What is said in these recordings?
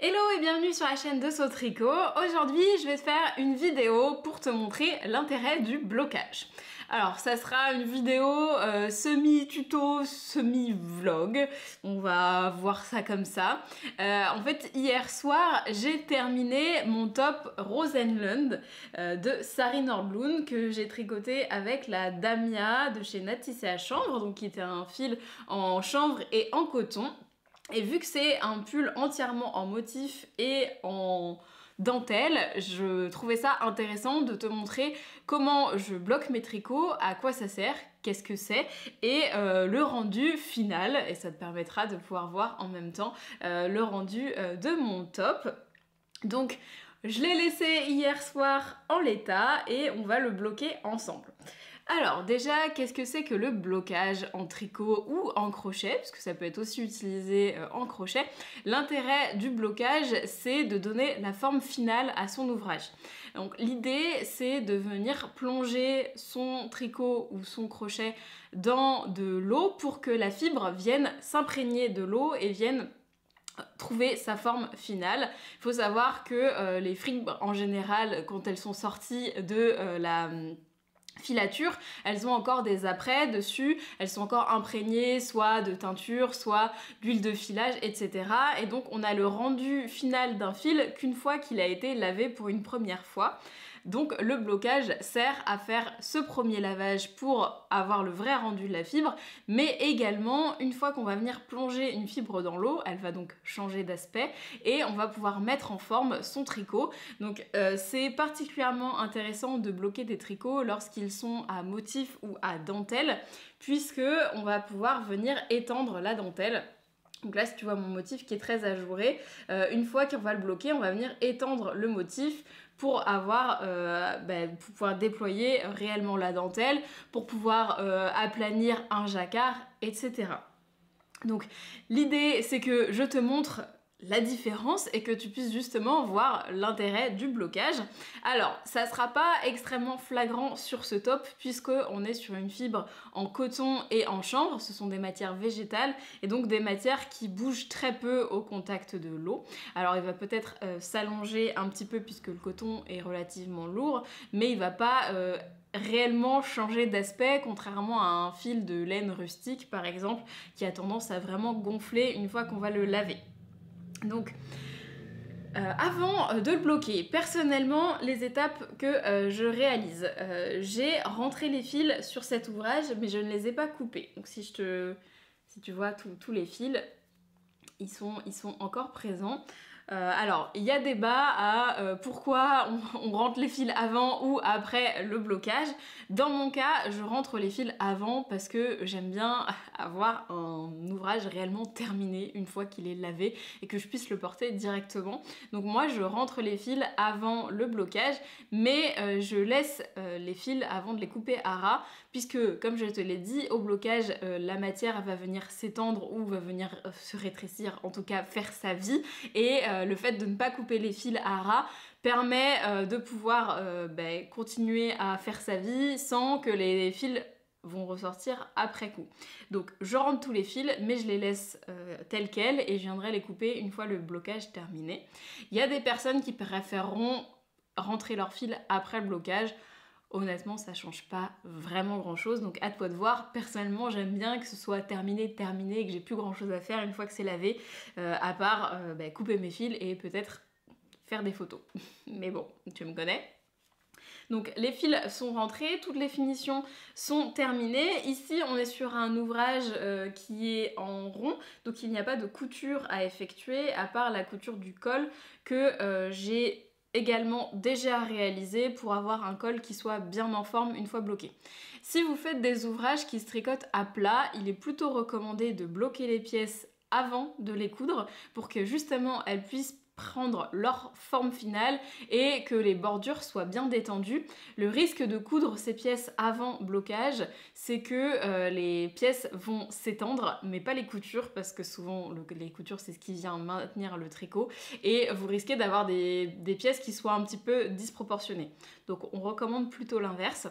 Hello et bienvenue sur la chaîne de Saut Tricot. Aujourd'hui, je vais te faire une vidéo pour te montrer l'intérêt du blocage. Alors, ça sera une vidéo semi-tuto, semi-vlog. On va voir ça comme ça. En fait, hier soir, j'ai terminé mon top Rosenlund de Sari Nordlund que j'ai tricoté avec la Damia de chez Natissé à Chanvre, donc qui était un fil en chanvre et en coton. Et vu que c'est un pull entièrement en motif et en dentelle, je trouvais ça intéressant de te montrer comment je bloque mes tricots, à quoi ça sert, qu'est-ce que c'est, et le rendu final. Et ça te permettra de pouvoir voir en même temps le rendu de mon top. Donc, je l'ai laissé hier soir en l'état et on va le bloquer ensemble. Alors déjà, qu'est-ce que c'est que le blocage en tricot ou en crochet, parce que ça peut être aussi utilisé en crochet. L'intérêt du blocage, c'est de donner la forme finale à son ouvrage. Donc l'idée, c'est de venir plonger son tricot ou son crochet dans de l'eau pour que la fibre vienne s'imprégner de l'eau et vienne trouver sa forme finale. Il faut savoir que les fibres en général, quand elles sont sorties de la filature, elles ont encore des apprêts dessus, elles sont encore imprégnées soit de teinture, soit d'huile de filage, etc. Et donc on a le rendu final d'un fil qu'une fois qu'il a été lavé pour une première fois. Donc le blocage sert à faire ce premier lavage pour avoir le vrai rendu de la fibre, mais également une fois qu'on va venir plonger une fibre dans l'eau, elle va donc changer d'aspect et on va pouvoir mettre en forme son tricot. Donc c'est particulièrement intéressant de bloquer des tricots lorsqu'ils sont à motif ou à dentelle, puisque on va pouvoir venir étendre la dentelle. Donc là, si tu vois mon motif qui est très ajouré, une fois qu'on va le bloquer, on va venir étendre le motif pour avoir, pour pouvoir déployer réellement la dentelle, pour pouvoir aplanir un jacquard, etc. Donc l'idée, c'est que je te montre la différence et que tu puisses justement voir l'intérêt du blocage. Alors, ça sera pas extrêmement flagrant sur ce top puisque on est sur une fibre en coton et en chanvre. Ce sont des matières végétales et donc des matières qui bougent très peu au contact de l'eau. Alors, il va peut-être s'allonger un petit peu puisque le coton est relativement lourd, mais il va pas réellement changer d'aspect, contrairement à un fil de laine rustique par exemple qui a tendance à vraiment gonfler une fois qu'on va le laver. Donc avant de le bloquer, personnellement, les étapes que je réalise, j'ai rentré les fils sur cet ouvrage, mais je ne les ai pas coupés. Donc si tu vois tous les fils, ils sont encore présents. Alors, il y a débat à pourquoi on rentre les fils avant ou après le blocage. Dans mon cas, je rentre les fils avant parce que j'aime bien avoir un ouvrage réellement terminé une fois qu'il est lavé et que je puisse le porter directement. Donc moi, je rentre les fils avant le blocage, mais je laisse les fils avant de les couper à ras, puisque, comme je te l'ai dit, au blocage, la matière va venir s'étendre ou va venir se rétrécir, en tout cas faire sa vie, et le fait de ne pas couper les fils à ras permet de pouvoir continuer à faire sa vie sans que les fils vont ressortir après coup. Donc je rentre tous les fils, mais je les laisse tels quels et je viendrai les couper une fois le blocage terminé. Il y a des personnes qui préféreront rentrer leurs fils après le blocage. Honnêtement, ça change pas vraiment grand chose, donc à toi de voir. Personnellement, j'aime bien que ce soit terminé, et que j'ai plus grand chose à faire une fois que c'est lavé, à part couper mes fils et peut-être faire des photos. Mais bon, tu me connais. Donc les fils sont rentrés, toutes les finitions sont terminées. Ici, on est sur un ouvrage qui est en rond, donc il n'y a pas de couture à effectuer, à part la couture du col que j'ai également déjà réalisé pour avoir un col qui soit bien en forme une fois bloqué. Si vous faites des ouvrages qui se tricotent à plat, il est plutôt recommandé de bloquer les pièces avant de les coudre pour que justement elles puissent prendre leur forme finale et que les bordures soient bien détendues. Le risque de coudre ces pièces avant blocage, c'est que les pièces vont s'étendre, mais pas les coutures, parce que souvent les coutures c'est ce qui vient maintenir le tricot, et vous risquez d'avoir des pièces qui soient un petit peu disproportionnées. Donc on recommande plutôt l'inverse.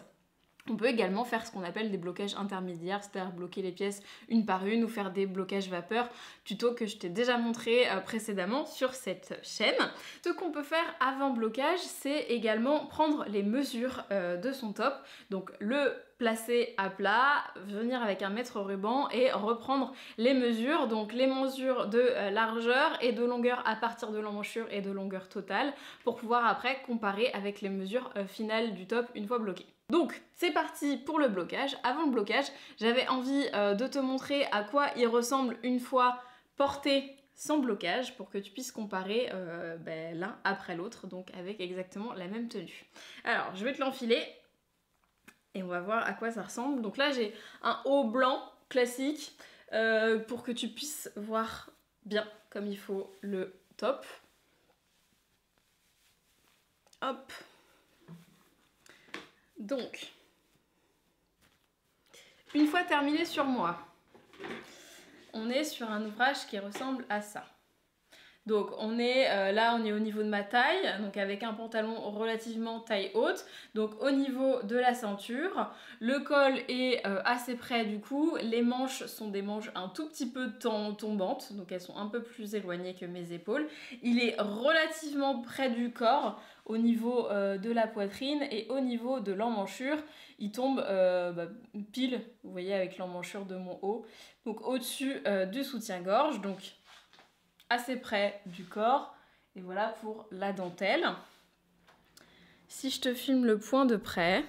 On peut également faire ce qu'on appelle des blocages intermédiaires, c'est-à-dire bloquer les pièces une par une ou faire des blocages vapeur, tuto que je t'ai déjà montré précédemment sur cette chaîne. Ce qu'on peut faire avant blocage, c'est également prendre les mesures de son top, donc le placer à plat, venir avec un mètre ruban et reprendre les mesures, donc les mesures de largeur et de longueur à partir de l'emmanchure et de longueur totale, pour pouvoir après comparer avec les mesures finales du top une fois bloqué. Donc c'est parti pour le blocage. Avant le blocage, j'avais envie de te montrer à quoi il ressemble une fois porté sans blocage pour que tu puisses comparer l'un après l'autre, donc avec exactement la même tenue. Alors je vais te l'enfiler et on va voir à quoi ça ressemble. Donc là j'ai un haut blanc classique pour que tu puisses voir bien comme il faut le top. Hop. Donc, une fois terminé sur moi, on est sur un ouvrage qui ressemble à ça. Donc on est là, on est au niveau de ma taille, donc avec un pantalon relativement taille haute. Donc au niveau de la ceinture, le col est assez près du cou. Les manches sont des manches un tout petit peu tombantes, donc elles sont un peu plus éloignées que mes épaules. Il est relativement près du corps au niveau de la poitrine et au niveau de l'emmanchure. Il tombe pile, vous voyez, avec l'emmanchure de mon haut. Donc au-dessus du soutien-gorge, donc assez près du corps, et voilà pour la dentelle. Si je te filme le point de près,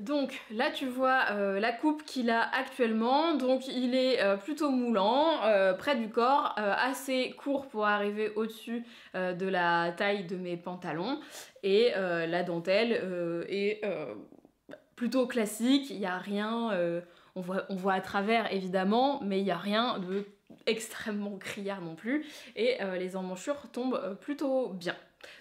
donc là tu vois la coupe qu'il a actuellement, donc il est plutôt moulant, près du corps, assez court pour arriver au-dessus de la taille de mes pantalons, et la dentelle est plutôt classique, il n'y a rien, on voit à travers évidemment, mais il n'y a rien de extrêmement criard non plus, et les emmanchures tombent plutôt bien.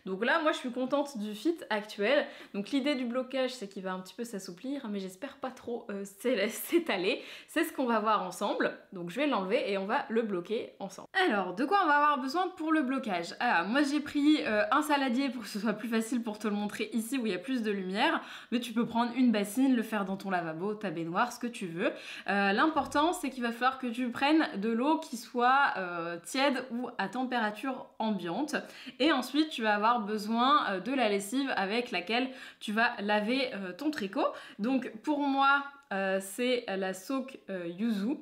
Donc là, moi, je suis contente du fit actuel. Donc l'idée du blocage, c'est qu'il va un petit peu s'assouplir, mais j'espère pas trop s'étaler. C'est ce qu'on va voir ensemble. Donc je vais l'enlever et on va le bloquer ensemble. Alors, de quoi on va avoir besoin pour le blocage? Alors, moi, j'ai pris un saladier pour que ce soit plus facile pour te le montrer ici où il y a plus de lumière. Mais tu peux prendre une bassine, le faire dans ton lavabo, ta baignoire, ce que tu veux. L'important, c'est qu'il va falloir que tu prennes de l'eau qui soit tiède ou à température ambiante. Et ensuite, tu vas avoir besoin de la lessive avec laquelle tu vas laver ton tricot. Donc pour moi, c'est la Soak Yuzu.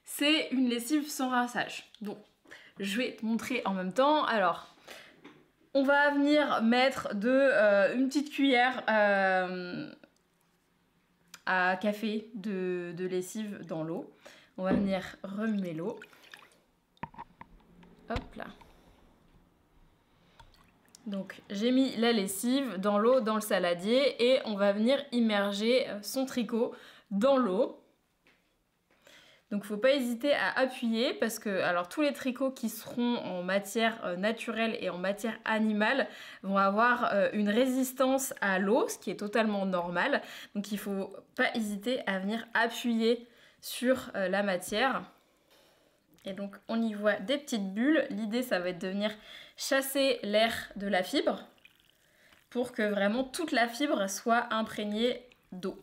C'est une lessive sans rinçage. Donc je vais te montrer en même temps. Alors, on va venir mettre une petite cuillère à café de lessive dans l'eau. On va venir remuer l'eau. Hop là. Donc j'ai mis la lessive dans l'eau, dans le saladier, et on va venir immerger son tricot dans l'eau. Donc faut pas hésiter à appuyer parce que alors tous les tricots qui seront en matière naturelle et en matière animale vont avoir une résistance à l'eau, ce qui est totalement normal. Donc il faut pas hésiter à venir appuyer sur la matière. Et donc on y voit des petites bulles. L'idée ça va être de venir chasser l'air de la fibre pour que vraiment toute la fibre soit imprégnée d'eau.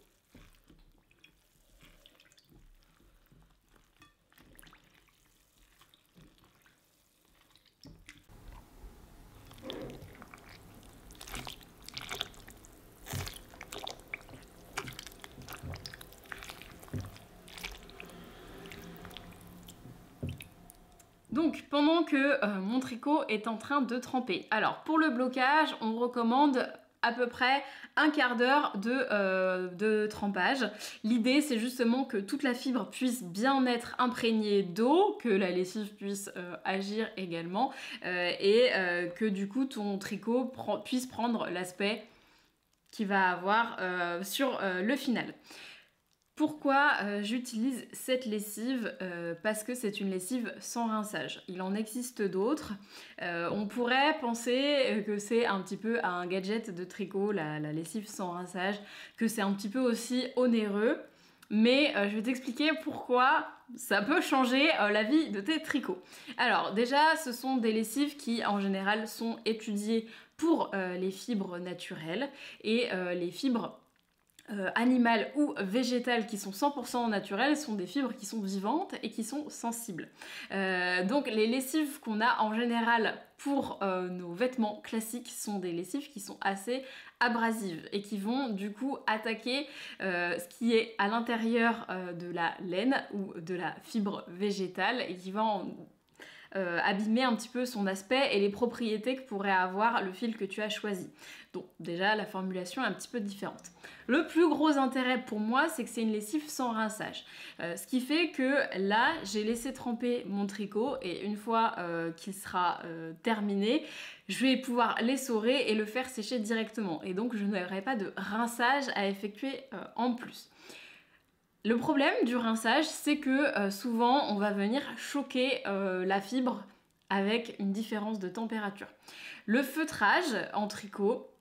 Donc pendant que mon tricot est en train de tremper, alors pour le blocage on recommande à peu près un quart d'heure de trempage. L'idée c'est justement que toute la fibre puisse bien être imprégnée d'eau, que la lessive puisse agir également et que du coup ton tricot puisse prendre l'aspect qu'il va avoir sur le final. Pourquoi j'utilise cette lessive? Parce que c'est une lessive sans rinçage. Il en existe d'autres. On pourrait penser que c'est un petit peu un gadget de tricot, la lessive sans rinçage, que c'est un petit peu aussi onéreux. Mais je vais t'expliquer pourquoi ça peut changer la vie de tes tricots. Alors déjà, ce sont des lessives qui en général sont étudiées pour les fibres naturelles et les fibres animales ou végétales qui sont 100% naturelles sont des fibres qui sont vivantes et qui sont sensibles. Donc les lessives qu'on a en général pour nos vêtements classiques sont des lessives qui sont assez abrasives et qui vont du coup attaquer ce qui est à l'intérieur de la laine ou de la fibre végétale et qui va abîmer un petit peu son aspect et les propriétés que pourrait avoir le fil que tu as choisi. Donc déjà la formulation est un petit peu différente. Le plus gros intérêt pour moi, c'est que c'est une lessive sans rinçage. Ce qui fait que là, j'ai laissé tremper mon tricot et une fois qu'il sera terminé, je vais pouvoir l'essorer et le faire sécher directement. Et donc je n'aurai pas de rinçage à effectuer en plus. Le problème du rinçage, c'est que souvent on va venir choquer la fibre avec une différence de température. Le feutrage en tricot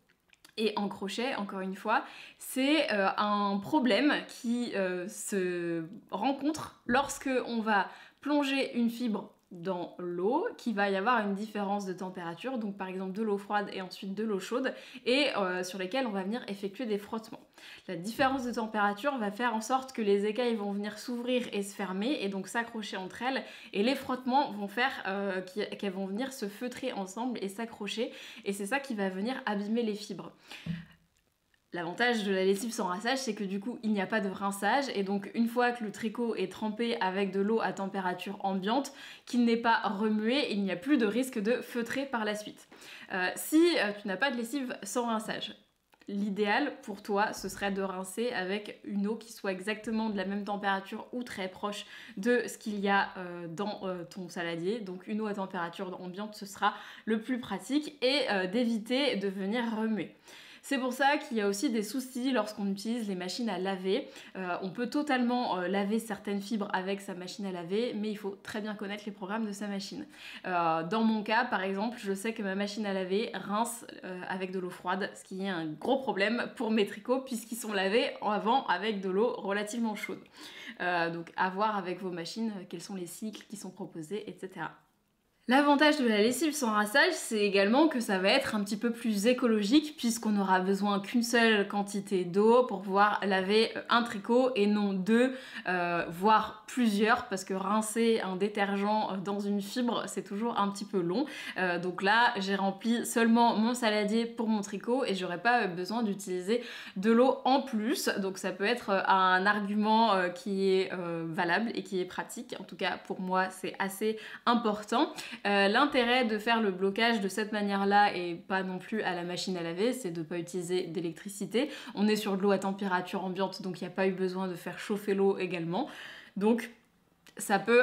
et en crochet, encore une fois, c'est un problème qui se rencontre lorsque on va plonger une fibre dans l'eau, qu'il va y avoir une différence de température, donc par exemple de l'eau froide et ensuite de l'eau chaude, et sur lesquelles on va venir effectuer des frottements. La différence de température va faire en sorte que les écailles vont venir s'ouvrir et se fermer, et donc s'accrocher entre elles, et les frottements vont faire qu'elles vont venir se feutrer ensemble et s'accrocher, et c'est ça qui va venir abîmer les fibres. L'avantage de la lessive sans rinçage, c'est que du coup, il n'y a pas de rinçage et donc une fois que le tricot est trempé avec de l'eau à température ambiante, qu'il n'est pas remué, il n'y a plus de risque de feutrer par la suite. Si tu n'as pas de lessive sans rinçage, l'idéal pour toi, ce serait de rincer avec une eau qui soit exactement de la même température ou très proche de ce qu'il y a dans ton saladier. Donc une eau à température ambiante, ce sera le plus pratique et d'éviter de venir remuer. C'est pour ça qu'il y a aussi des soucis lorsqu'on utilise les machines à laver. On peut totalement laver certaines fibres avec sa machine à laver, mais il faut très bien connaître les programmes de sa machine. Dans mon cas, par exemple, je sais que ma machine à laver rince avec de l'eau froide, ce qui est un gros problème pour mes tricots puisqu'ils sont lavés avant avec de l'eau relativement chaude. Donc à voir avec vos machines quels sont les cycles qui sont proposés, etc. L'avantage de la lessive sans rinçage, c'est également que ça va être un petit peu plus écologique puisqu'on n'aura besoin qu'une seule quantité d'eau pour pouvoir laver un tricot et non deux, voire plusieurs, parce que rincer un détergent dans une fibre, c'est toujours un petit peu long. Donc là, j'ai rempli seulement mon saladier pour mon tricot et j'aurais pas besoin d'utiliser de l'eau en plus. Donc ça peut être un argument qui est valable et qui est pratique. En tout cas, pour moi, c'est assez important. L'intérêt de faire le blocage de cette manière-là et pas non plus à la machine à laver, c'est de ne pas utiliser d'électricité. On est sur de l'eau à température ambiante, donc il n'y a pas eu besoin de faire chauffer l'eau également. Donc ça peut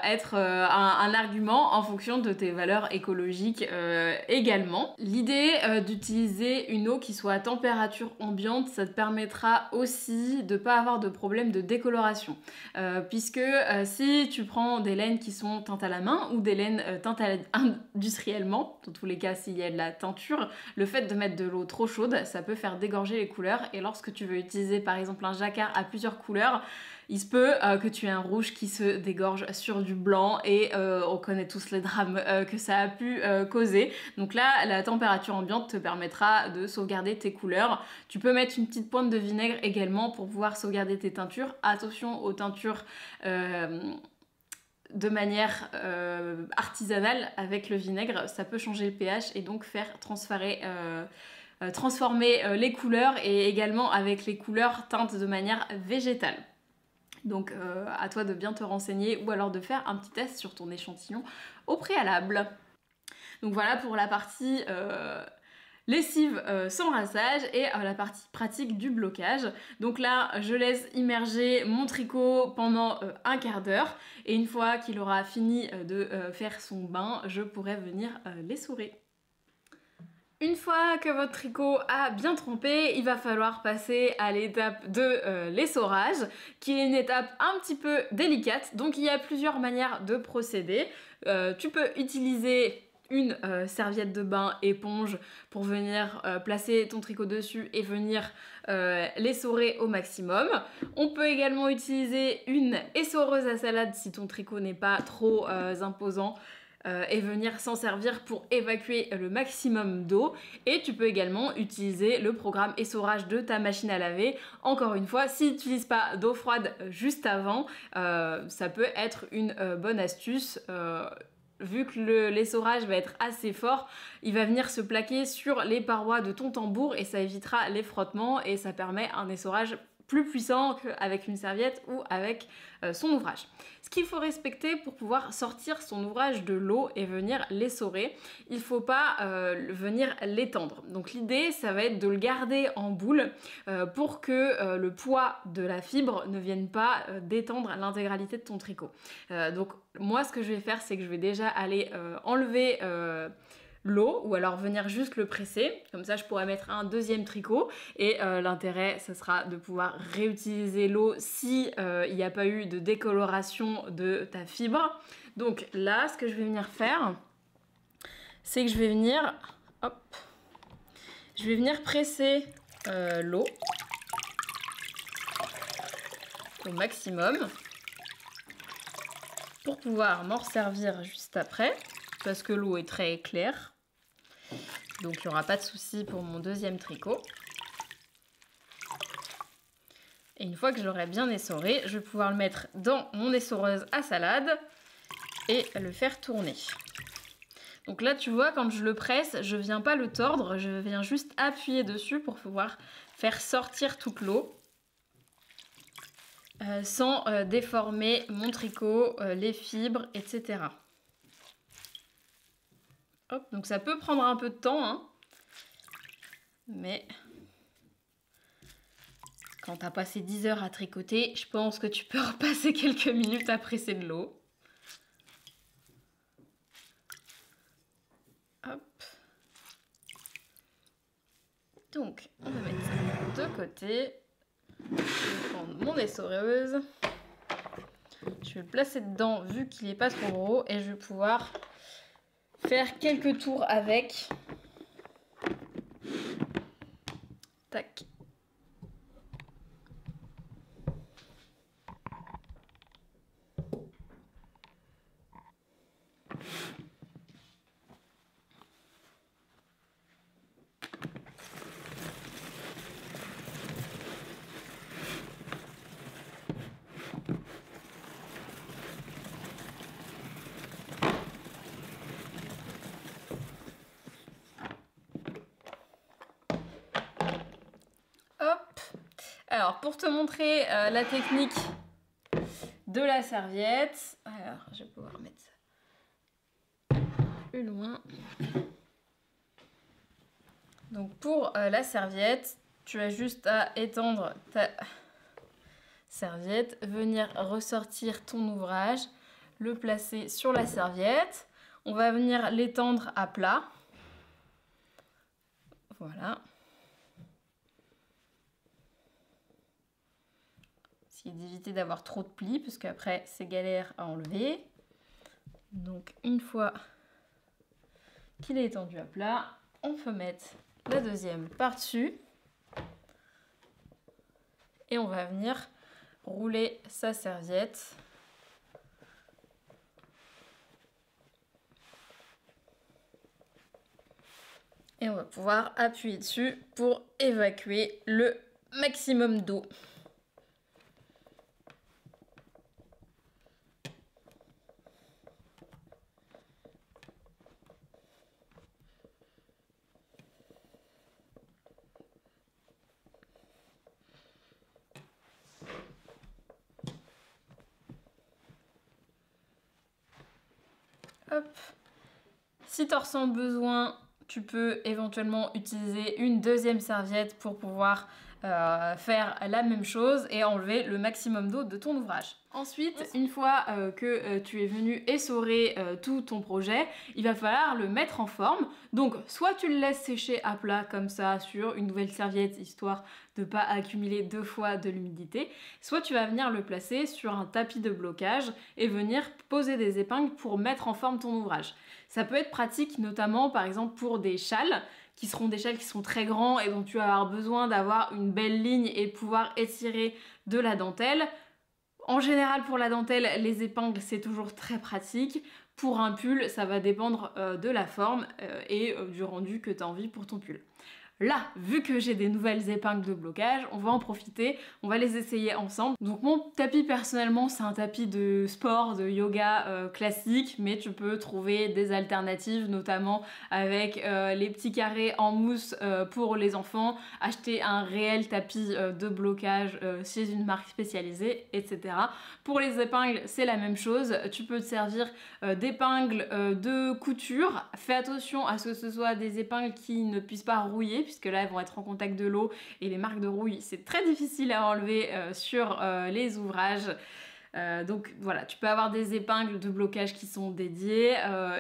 être un argument en fonction de tes valeurs écologiques également. L'idée d'utiliser une eau qui soit à température ambiante, ça te permettra aussi de ne pas avoir de problème de décoloration. Puisque si tu prends des laines qui sont teintes à la main ou des laines teintées industriellement, dans tous les cas s'il y a de la teinture, le fait de mettre de l'eau trop chaude, ça peut faire dégorger les couleurs. Et lorsque tu veux utiliser par exemple un jacquard à plusieurs couleurs, il se peut que tu aies un rouge qui se dégorge sur du blanc et on connaît tous les drames que ça a pu causer. Donc là, la température ambiante te permettra de sauvegarder tes couleurs. Tu peux mettre une petite pointe de vinaigre également pour pouvoir sauvegarder tes teintures. Attention aux teintures de manière artisanale avec le vinaigre. Ça peut changer le pH et donc faire transformer les couleurs et également avec les couleurs teintes de manière végétale. Donc à toi de bien te renseigner ou alors de faire un petit test sur ton échantillon au préalable. Donc voilà pour la partie lessive sans rinçage et la partie pratique du blocage. Donc là je laisse immerger mon tricot pendant un quart d'heure et une fois qu'il aura fini de faire son bain, je pourrai venir l'essorer. Une fois que votre tricot a bien trempé, il va falloir passer à l'étape de l'essorage, qui est une étape un petit peu délicate. Donc il y a plusieurs manières de procéder. Tu peux utiliser une serviette de bain éponge pour venir placer ton tricot dessus et venir l'essorer au maximum. On peut également utiliser une essoreuse à salade si ton tricot n'est pas trop imposant. Et venir s'en servir pour évacuer le maximum d'eau. Et tu peux également utiliser le programme essorage de ta machine à laver. Encore une fois, si tu n'utilises pas d'eau froide juste avant, ça peut être une bonne astuce. Vu que l'essorage va être assez fort, il va venir se plaquer sur les parois de ton tambour et ça évitera les frottements et ça permet un essorage plus puissant qu'avec une serviette ou avec son ouvrage. Ce qu'il faut respecter pour pouvoir sortir son ouvrage de l'eau et venir l'essorer, il ne faut pas venir l'étendre. Donc l'idée, ça va être de le garder en boule pour que le poids de la fibre ne vienne pas détendre l'intégralité de ton tricot. Donc moi, ce que je vais faire, c'est que je vais déjà aller enlever l'eau ou alors venir juste le presser, comme ça je pourrais mettre un deuxième tricot et l'intérêt ce sera de pouvoir réutiliser l'eau si il n'y a pas eu de décoloration de ta fibre. Donc là ce que je vais venir faire, c'est que je vais venir presser l'eau au maximum pour pouvoir m'en servir juste après parce que l'eau est très claire. Donc il n'y aura pas de souci pour mon deuxième tricot. Et une fois que je l'aurai bien essoré, je vais pouvoir le mettre dans mon essoreuse à salade et le faire tourner. Donc là tu vois, quand je le presse, je ne viens pas le tordre, je viens juste appuyer dessus pour pouvoir faire sortir toute l'eau sans déformer mon tricot, les fibres, etc. Hop, donc ça peut prendre un peu de temps, hein, mais quand tu as passé 10 heures à tricoter, je pense que tu peux repasser quelques minutes à presser de l'eau. Hop. Donc, on va mettre ça de côté. Je vais prendre mon essoreuse. Je vais le placer dedans vu qu'il n'est pas trop gros et je vais pouvoir faire quelques tours avec. Tac. Alors, pour te montrer la technique de la serviette, alors je vais pouvoir mettre ça plus loin. Donc, pour la serviette, tu as juste à étendre ta serviette, venir ressortir ton ouvrage, le placer sur la serviette. On va venir l'étendre à plat. Voilà. D'éviter d'avoir trop de plis parce qu'après c'est galère à enlever. Donc une fois qu'il est étendu à plat, on peut mettre la deuxième par-dessus et on va venir rouler sa serviette et on va pouvoir appuyer dessus pour évacuer le maximum d'eau. Hop. Si tu en ressens besoin, tu peux éventuellement utiliser une deuxième serviette pour pouvoir faire la même chose et enlever le maximum d'eau de ton ouvrage. Ensuite, une fois que tu es venu essorer tout ton projet, il va falloir le mettre en forme. Donc, soit tu le laisses sécher à plat comme ça sur une nouvelle serviette, histoire de ne pas accumuler 2 fois de l'humidité, soit tu vas venir le placer sur un tapis de blocage et venir poser des épingles pour mettre en forme ton ouvrage. Ça peut être pratique, notamment par exemple pour des châles, qui seront des châles qui sont très grands et dont tu vas avoir besoin d'avoir une belle ligne et pouvoir étirer de la dentelle. En général, pour la dentelle, les épingles, c'est toujours très pratique. Pour un pull, ça va dépendre de la forme et du rendu que tu as envie pour ton pull. Là, vu que j'ai des nouvelles épingles de blocage, on va en profiter, on va les essayer ensemble. Donc mon tapis personnellement, c'est un tapis de sport, de yoga classique, mais tu peux trouver des alternatives, notamment avec les petits carrés en mousse pour les enfants, acheter un réel tapis de blocage chez une marque spécialisée, etc. Pour les épingles, c'est la même chose, tu peux te servir d'épingles de couture. Fais attention à ce que ce soit des épingles qui ne puissent pas rouiller, puisque là elles vont être en contact de l'eau et les marques de rouille c'est très difficile à enlever sur les ouvrages. Donc voilà, tu peux avoir des épingles de blocage qui sont dédiées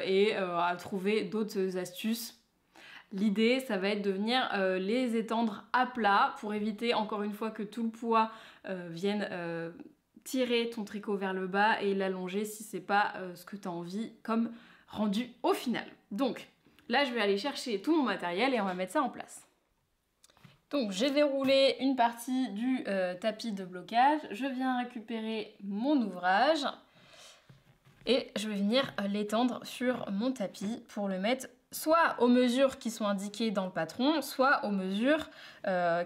et à trouver d'autres astuces. L'idée, ça va être de venir les étendre à plat pour éviter encore une fois que tout le poids vienne tirer ton tricot vers le bas et l'allonger si c'est pas ce que tu as envie comme rendu au final. Donc là, je vais aller chercher tout mon matériel et on va mettre ça en place. Donc j'ai déroulé une partie du tapis de blocage, je viens récupérer mon ouvrage et je vais venir l'étendre sur mon tapis pour le mettre soit aux mesures qui sont indiquées dans le patron, soit aux mesures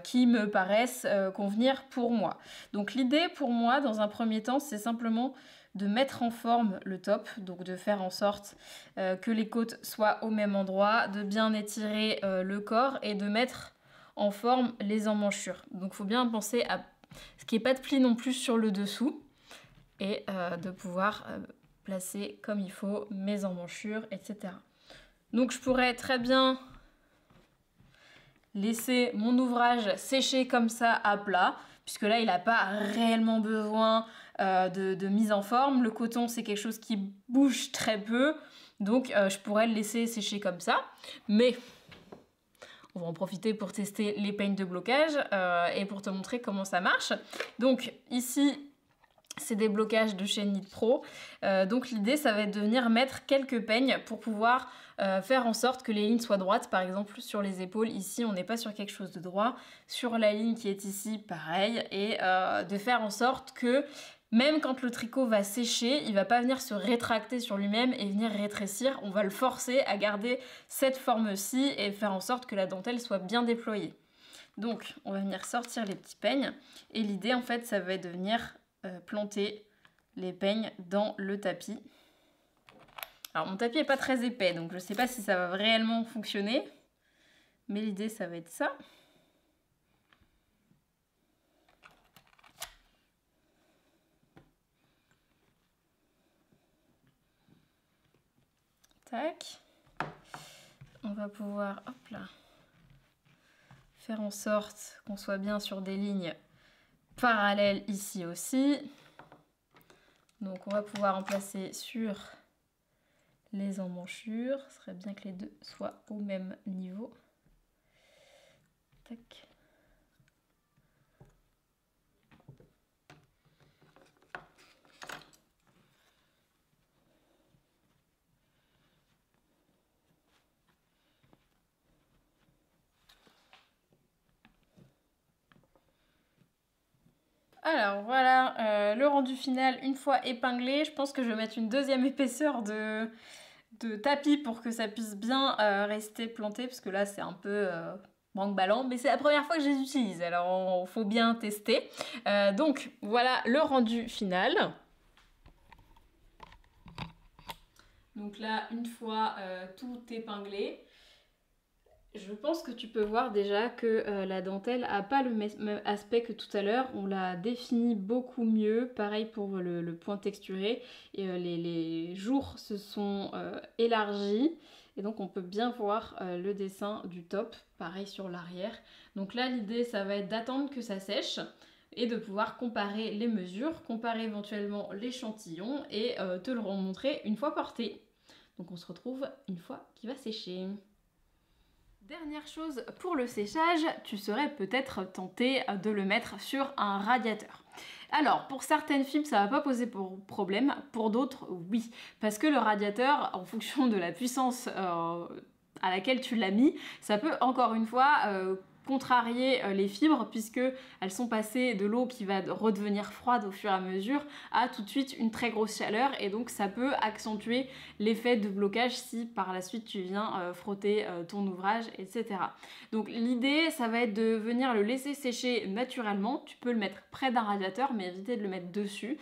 qui me paraissent convenir pour moi. Donc l'idée pour moi, dans un premier temps, c'est simplement de mettre en forme le top, donc de faire en sorte que les côtes soient au même endroit, de bien étirer le corps et de mettre en forme les emmanchures. Donc il faut bien penser à ce qu'il n'y ait pas de pli non plus sur le dessous et de pouvoir placer comme il faut mes emmanchures, etc. Donc je pourrais très bien laisser mon ouvrage sécher comme ça à plat, puisque là il n'a pas réellement besoin de mise en forme. Le coton c'est quelque chose qui bouge très peu, donc je pourrais le laisser sécher comme ça. Mais on va en profiter pour tester les peignes de blocage et pour te montrer comment ça marche. Donc ici, c'est des blocages de chez Knit Pro. Donc l'idée, ça va être de venir mettre quelques peignes pour pouvoir faire en sorte que les lignes soient droites. Par exemple, sur les épaules, ici, on n'est pas sur quelque chose de droit. Sur la ligne qui est ici, pareil. Et de faire en sorte que même quand le tricot va sécher, il ne va pas venir se rétracter sur lui-même et venir rétrécir. On va le forcer à garder cette forme-ci et faire en sorte que la dentelle soit bien déployée. Donc, on va venir sortir les petits peignes. Et l'idée, en fait, ça va être de venir planter les peignes dans le tapis. Alors, mon tapis n'est pas très épais, donc je ne sais pas si ça va réellement fonctionner. Mais l'idée, ça va être ça. Tac. On va pouvoir, hop là, faire en sorte qu'on soit bien sur des lignes parallèles ici aussi. Donc on va pouvoir en placer sur les emmanchures. Ce serait bien que les deux soient au même niveau. Tac. Alors voilà le rendu final une fois épinglé. Je pense que je vais mettre une deuxième épaisseur de tapis pour que ça puisse bien rester planté, parce que là c'est un peu branque-ballant, mais c'est la première fois que je les utilise, alors il faut bien tester. Donc voilà le rendu final. Donc là, une fois tout épinglé, je pense que tu peux voir déjà que la dentelle n'a pas le même aspect que tout à l'heure. On l'a défini beaucoup mieux. Pareil pour le point texturé. Et, les jours se sont élargis. Et donc on peut bien voir le dessin du top, pareil sur l'arrière. Donc là l'idée ça va être d'attendre que ça sèche et de pouvoir comparer les mesures, comparer éventuellement l'échantillon et te le remontrer une fois porté. Donc on se retrouve une fois qu'il va sécher. Dernière chose pour le séchage, tu serais peut-être tenté de le mettre sur un radiateur. Alors, pour certaines fibres, ça va pas poser problème, pour d'autres, oui. Parce que le radiateur, en fonction de la puissance à laquelle tu l'as mis, ça peut encore une fois contrarier les fibres puisque elles sont passées de l'eau qui va redevenir froide au fur et à mesure à tout de suite une très grosse chaleur et donc ça peut accentuer l'effet de blocage si par la suite tu viens frotter ton ouvrage, etc. Donc l'idée ça va être de venir le laisser sécher naturellement. Tu peux le mettre près d'un radiateur mais éviter de le mettre dessus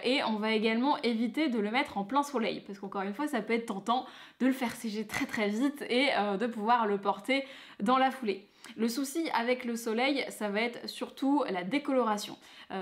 et on va également éviter de le mettre en plein soleil parce qu'encore une fois ça peut être tentant de le faire sécher très très vite et de pouvoir le porter dans la foulée. Le souci avec le soleil, ça va être surtout la décoloration.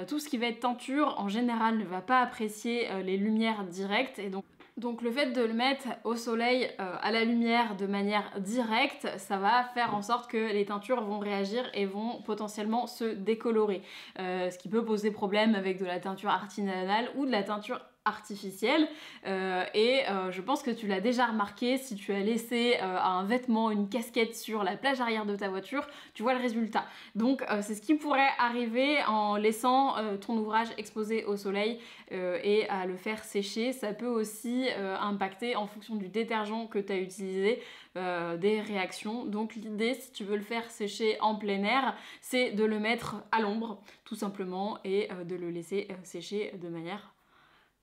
Tout ce qui va être teinture, en général, ne va pas apprécier les lumières directes et donc le fait de le mettre au soleil à la lumière de manière directe, ça va faire en sorte que les teintures vont réagir et vont potentiellement se décolorer. Ce qui peut poser problème avec de la teinture artisanale ou de la teinture artificielle je pense que tu l'as déjà remarqué si tu as laissé un vêtement, une casquette sur la plage arrière de ta voiture, tu vois le résultat. Donc c'est ce qui pourrait arriver en laissant ton ouvrage exposé au soleil et à le faire sécher. Ça peut aussi impacter en fonction du détergent que tu as utilisé des réactions. Donc l'idée si tu veux le faire sécher en plein air, c'est de le mettre à l'ombre tout simplement et de le laisser sécher de manière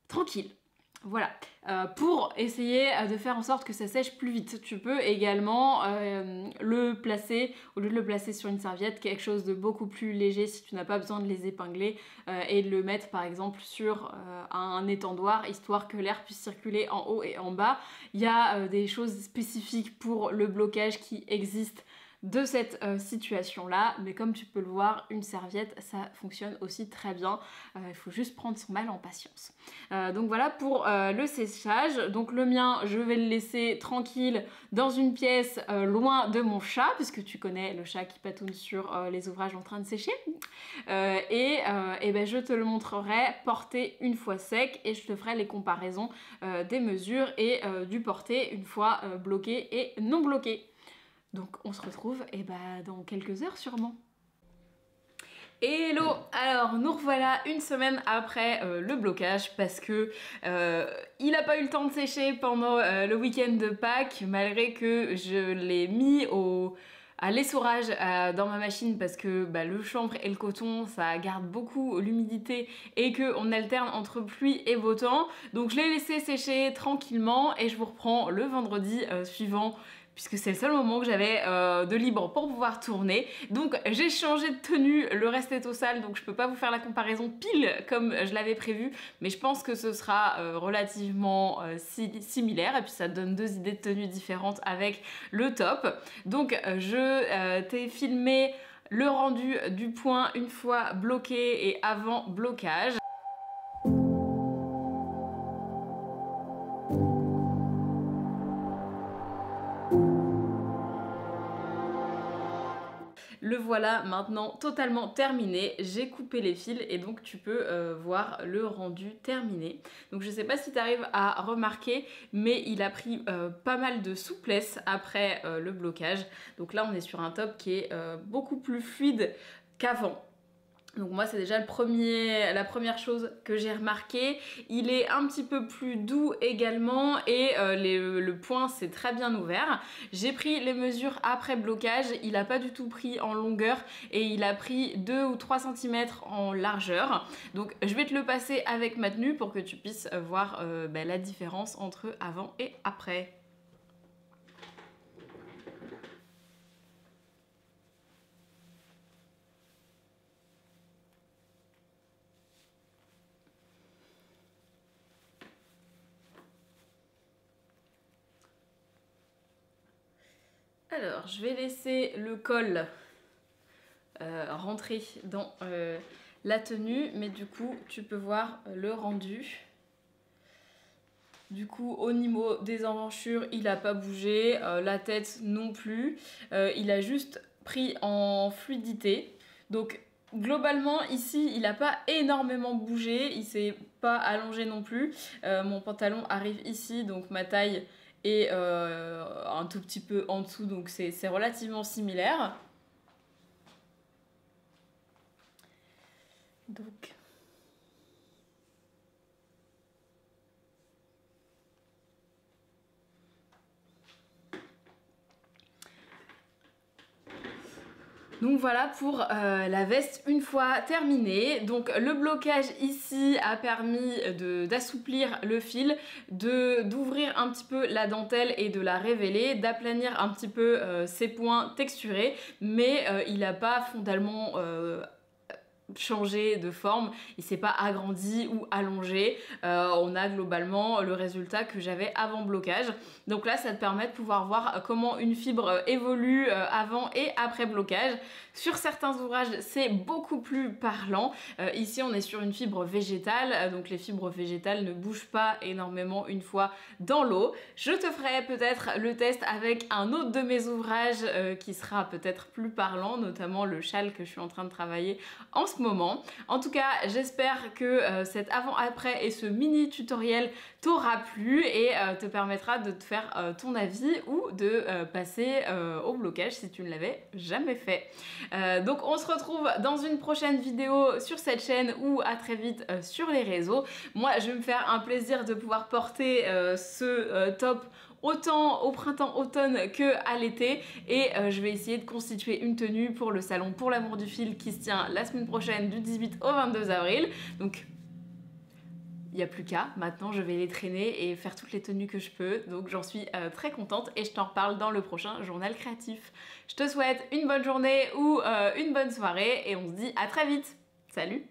tranquille. Voilà, pour essayer de faire en sorte que ça sèche plus vite. Tu peux également le placer, au lieu de le placer sur une serviette, quelque chose de beaucoup plus léger si tu n'as pas besoin de les épingler et de le mettre par exemple sur un étendoir, histoire que l'air puisse circuler en haut et en bas. Il y a des choses spécifiques pour le blocage qui existent de cette situation-là, mais comme tu peux le voir, une serviette, ça fonctionne aussi très bien. Il faut juste prendre son mal en patience. Donc voilà pour le séchage. Donc le mien, je vais le laisser tranquille dans une pièce loin de mon chat, puisque tu connais le chat qui patoune sur les ouvrages en train de sécher. Ben, je te le montrerai porté une fois sec et je te ferai les comparaisons des mesures et du porté une fois bloqué et non bloqué. Donc on se retrouve dans quelques heures sûrement. Hello! Alors nous revoilà une semaine après le blocage parce que il n'a pas eu le temps de sécher pendant le week-end de Pâques malgré que je l'ai mis à l'essorage dans ma machine parce que le chanvre et le coton ça garde beaucoup l'humidité et qu'on alterne entre pluie et beau temps. Donc je l'ai laissé sécher tranquillement et je vous reprends le vendredi suivant puisque c'est le seul moment que j'avais de libre pour pouvoir tourner. Donc j'ai changé de tenue, le reste est au sale, donc je peux pas vous faire la comparaison pile comme je l'avais prévu, mais je pense que ce sera relativement similaire, et puis ça donne deux idées de tenues différentes avec le top. Donc je t'ai filmé le rendu du point une fois bloqué et avant blocage. Le voilà maintenant totalement terminé, j'ai coupé les fils et donc tu peux voir le rendu terminé. Donc je sais pas si tu arrives à remarquer, mais il a pris pas mal de souplesse après le blocage. Donc là on est sur un top qui est beaucoup plus fluide qu'avant. Donc moi c'est déjà la première chose que j'ai remarqué. Il est un petit peu plus doux également et le point s'est très bien ouvert. J'ai pris les mesures après blocage, il n'a pas du tout pris en longueur et il a pris 2 ou 3 cm en largeur. Donc je vais te le passer avec ma tenue pour que tu puisses voir la différence entre avant et après. Alors, je vais laisser le col rentrer dans la tenue, mais du coup, tu peux voir le rendu. Du coup, au niveau des emmanchures, il n'a pas bougé, la tête non plus. Il a juste pris en fluidité. Donc, globalement, ici, il n'a pas énormément bougé. Il ne s'est pas allongé non plus. Mon pantalon arrive ici, donc ma taille est un tout petit peu en dessous. Donc, c'est relativement similaire. Donc voilà pour la veste une fois terminée. Donc le blocage ici a permis d'assouplir le fil, d'ouvrir un petit peu la dentelle et de la révéler, d'aplanir un petit peu ses points texturés, mais il n'a pas fondamentalement changé de forme, il s'est pas agrandi ou allongé. On a globalement le résultat que j'avais avant blocage. Donc là, ça te permet de pouvoir voir comment une fibre évolue avant et après blocage. Sur certains ouvrages, c'est beaucoup plus parlant. Ici, on est sur une fibre végétale, donc les fibres végétales ne bougent pas énormément une fois dans l'eau. Je te ferai peut-être le test avec un autre de mes ouvrages qui sera peut-être plus parlant, notamment le châle que je suis en train de travailler en ce moment. En tout cas, j'espère que cet avant-après et ce mini tutoriel t'aura plu et te permettra de te faire ton avis ou de passer au blocage si tu ne l'avais jamais fait. Donc on se retrouve dans une prochaine vidéo sur cette chaîne ou à très vite sur les réseaux. Moi, je vais me faire un plaisir de pouvoir porter ce top autant au printemps-automne que à l'été et je vais essayer de constituer une tenue pour le salon Pour l'amour du fil qui se tient la semaine prochaine du 18 au 22 avril. Donc il n'y a plus qu'à, maintenant je vais les traîner et faire toutes les tenues que je peux, donc j'en suis très contente et je t'en reparle dans le prochain journal créatif. Je te souhaite une bonne journée ou une bonne soirée et on se dit à très vite. Salut!